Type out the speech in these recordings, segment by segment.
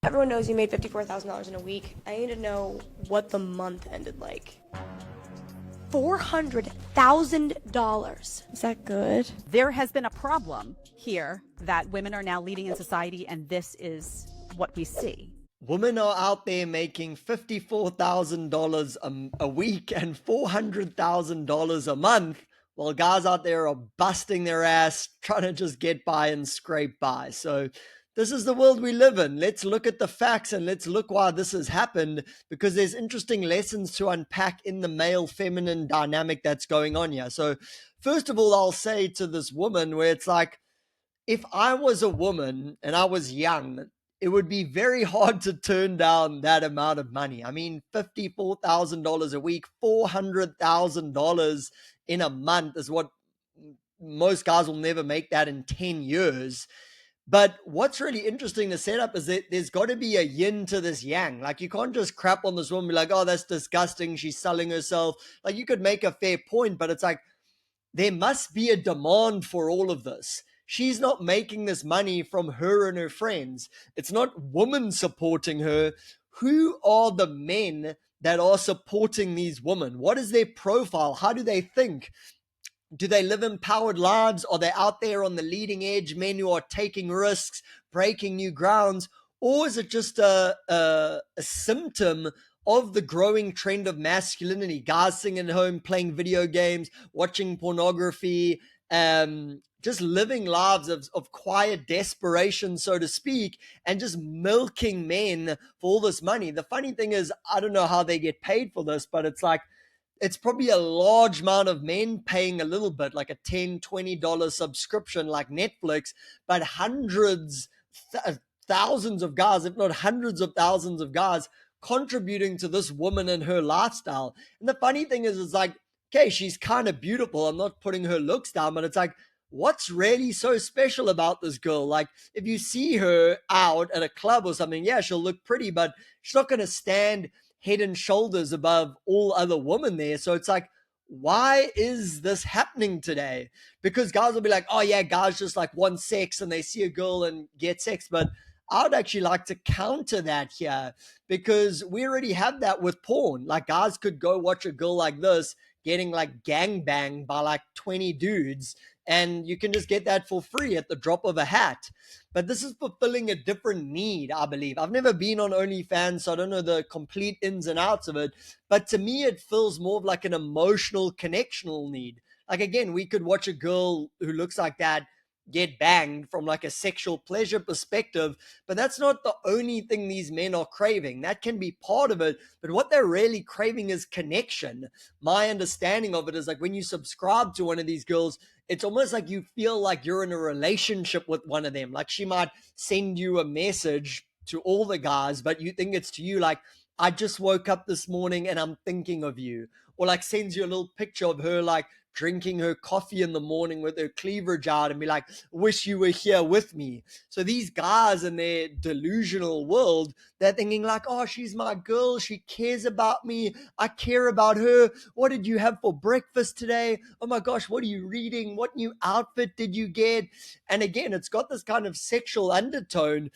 Everyone knows you made $54,000 in a week. I need to know what the month ended like. $400,000. Is that good? There has been a problem here that women are now leading in society, and this is what we see. Women are out there making $54,000 a week and $400,000 a month, while guys out there are busting their ass trying to just get by and scrape by. So this is the world we live in. Let's look at the facts and let's look why this has happened, because there's interesting lessons to unpack in the male feminine dynamic that's going on here. So first of all, I'll say to this woman where it's like, if I was a woman and I was young, it would be very hard to turn down that amount of money. I mean, $54,000 a week, $400,000 in a month is what most guys will never make that in 10 years. But what's really interesting to set up is that there's got to be a yin to this yang. Like, you can't just crap on this woman, be like, oh, that's disgusting, she's selling herself. Like, you could make a fair point, but it's like, there must be a demand for all of this. She's not making this money from her and her friends. It's not women supporting her. Who are the men that are supporting these women? What is their profile? How do they think? Do they live empowered lives? Are they out there on the leading edge, men who are taking risks, breaking new grounds? Or is it just a symptom of the growing trend of masculinity? Guys sitting at home, playing video games, watching pornography, just living lives of quiet desperation, so to speak, and just milking men for all this money. The funny thing is, I don't know how they get paid for this, but it's like, it's probably a large amount of men paying a little bit, like a $10, $20 subscription like Netflix, but thousands of guys, if not hundreds of thousands of guys, contributing to this woman and her lifestyle. And the funny thing is, it's like, okay, she's kind of beautiful. I'm not putting her looks down, but it's like, what's really so special about this girl? Like, if you see her out at a club or something, yeah, she'll look pretty, but she's not going to stand head and shoulders above all other women there. So it's like, why is this happening today? Because guys will be like, oh yeah, guys just like want sex and they see a girl and get sex. But I would actually like to counter that here, because we already have that with porn. Like, guys could go watch a girl like this getting like gang banged by like 20 dudes, and you can just get that for free at the drop of a hat. But this is fulfilling a different need, I believe. I've never been on OnlyFans, so I don't know the complete ins and outs of it. But to me, it feels more of like an emotional, connectional need. Like, again, we could watch a girl who looks like that get banged from like a sexual pleasure perspective, but that's not the only thing these men are craving. That can be part of it, but what they're really craving is connection. My understanding of it is like, when you subscribe to one of these girls, it's almost like you feel like you're in a relationship with one of them. Like, she might send you a message to all the guys, but you think it's to you, like, I just woke up this morning and I'm thinking of you. Or like sends you a little picture of her like drinking her coffee in the morning with her cleavage out and be like, wish you were here with me. So these guys in their delusional world, they're thinking like, oh, she's my girl, she cares about me, I care about her. What did you have for breakfast today? Oh my gosh, what are you reading? What new outfit did you get? And again, it's got this kind of sexual undertone,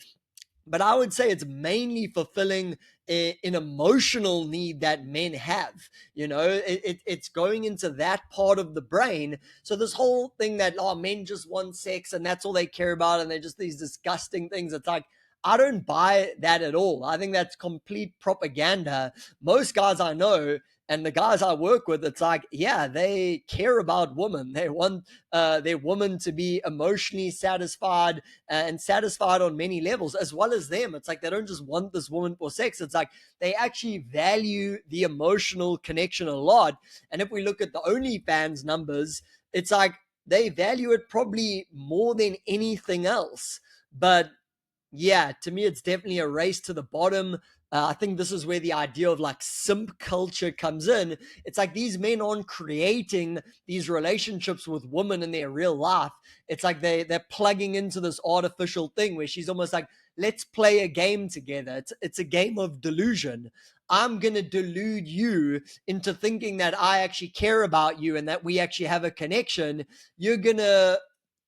but I would say it's mainly fulfilling an emotional need that men have. It's going into that part of the brain. So this whole thing that, oh, men just want sex and that's all they care about, and they're just these disgusting things. It's like, I don't buy that at all. I think that's complete propaganda. Most guys I know and the guys I work with, it's like, yeah, they care about women. They want their woman to be emotionally satisfied and satisfied on many levels, as well as them. It's like, they don't just want this woman for sex. It's like, they actually value the emotional connection a lot. And if we look at the OnlyFans numbers, it's like they value it probably more than anything else. But yeah, to me, it's definitely a race to the bottom. I think this is where the idea of like simp culture comes in. It's like these men aren't creating these relationships with women in their real life. It's like they're plugging into this artificial thing where she's almost like, let's play a game together. It's a game of delusion. I'm gonna delude you into thinking that I actually care about you and that we actually have a connection. You're gonna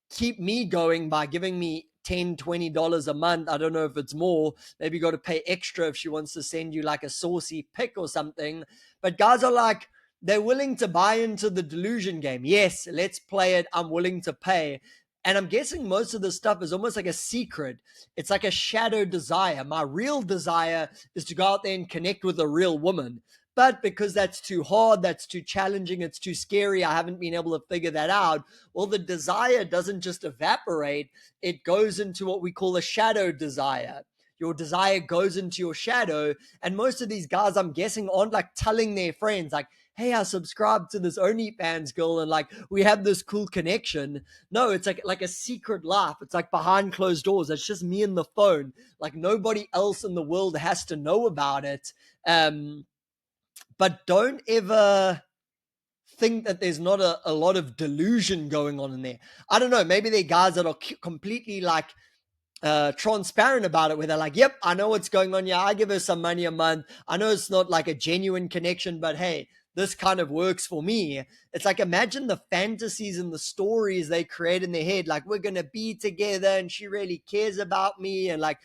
keep me going by giving me $10-20 a month. I don't know if it's more. Maybe you got to pay extra if she wants to send you like a saucy pic or something. But guys are like, they're willing to buy into the delusion game. Yes, let's play it. I'm willing to pay. And I'm guessing most of the stuff is almost like a secret. It's like a shadow desire. My real desire is to go out there and connect with a real woman. But because that's too hard, that's too challenging, it's too scary, I haven't been able to figure that out. Well, the desire doesn't just evaporate, it goes into what we call a shadow desire. Your desire goes into your shadow. And most of these guys, I'm guessing, aren't like telling their friends, like, hey, I subscribed to this OnlyFans girl and like we have this cool connection. No, it's like a secret life. It's like behind closed doors. It's just me and the phone. Like nobody else in the world has to know about it. But don't ever think that there's not a lot of delusion going on in there. I don't know. Maybe they're guys that are completely like transparent about it, where they're like, yep, I know what's going on. Yeah, I give her some money a month. I know it's not like a genuine connection, but hey, this kind of works for me. It's like, imagine the fantasies and the stories they create in their head. Like, we're going to be together and she really cares about me. And like,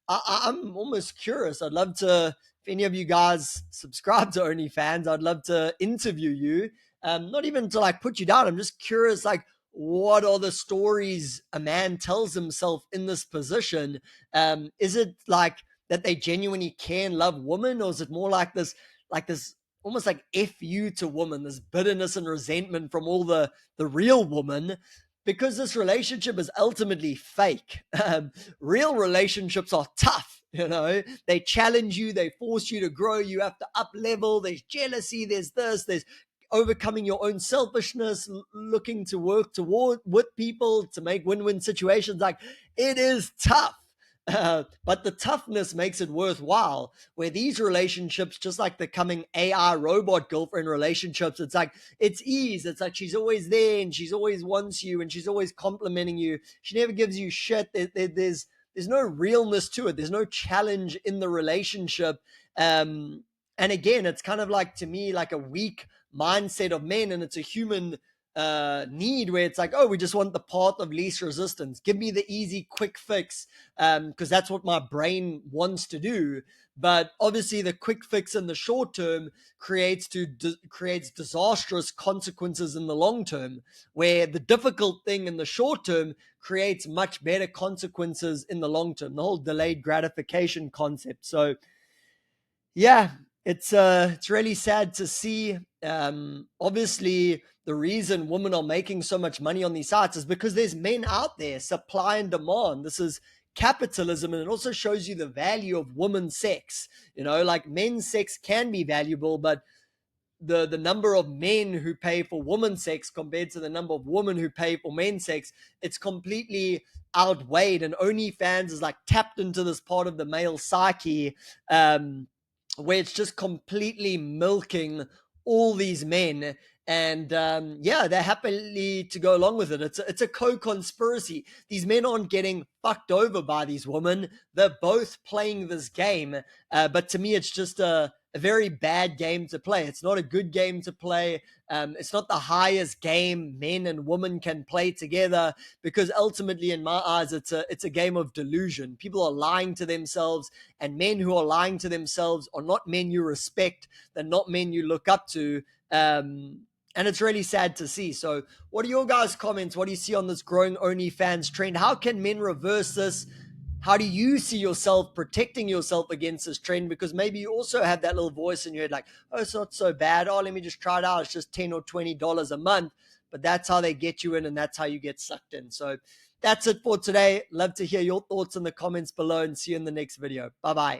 I'm almost curious. I'd love to, if any of you guys subscribe to OnlyFans, I'd love to interview you. Not even to like put you down. I'm just curious, like, what are the stories a man tells himself in this position? Is it like that they genuinely can love women, or is it more like this almost like F you to women, this bitterness and resentment from all the real woman? Because this relationship is ultimately fake. Real relationships are tough. They challenge you, they force you to grow, you have to up level, there's jealousy, there's this, there's overcoming your own selfishness, looking to work toward with people to make win-win situations. Like, it is tough. But the toughness makes it worthwhile. Where these relationships, just like the coming AI robot girlfriend relationships, it's like, it's ease. It's like she's always there and she's always wants you and she's always complimenting you. She never gives you shit. There's no realness to it. There's no challenge in the relationship. And again, it's kind of like, to me, like a weak mindset of men, and it's a human need, where it's like, oh, we just want the path of least resistance. Give me the easy, quick fix, because that's what my brain wants to do. But obviously, the quick fix in the short term creates disastrous consequences in the long term, where the difficult thing in the short term creates much better consequences in the long term. The whole delayed gratification concept. So yeah, it's really sad to see. Obviously, the reason women are making so much money on these sites is because there's men out there, supply and demand. This is capitalism, and it also shows you the value of women's sex. Like, men's sex can be valuable, but the number of men who pay for women's sex compared to the number of women who pay for men's sex, it's completely outweighed. And OnlyFans is like tapped into this part of the male psyche, where it's just completely milking all these men. And yeah, they're happily to go along with it. It's a co-conspiracy. These men aren't getting fucked over by these women. They're both playing this game. But to me, it's just a very bad game to play. It's not a good game to play. It's not the highest game men and women can play together, because ultimately, in my eyes, it's a game of delusion. People are lying to themselves, and men who are lying to themselves are not men you respect. They're not men you look up to. And it's really sad to see. So what are your guys' comments? What do you see on this growing OnlyFans trend? How can men reverse this? How do you see yourself protecting yourself against this trend? Because maybe you also have that little voice in your head like, oh, it's not so bad. Oh, let me just try it out. It's just $10 or $20 a month. But that's how they get you in, and that's how you get sucked in. So that's it for today. Love to hear your thoughts in the comments below, and see you in the next video. Bye-bye.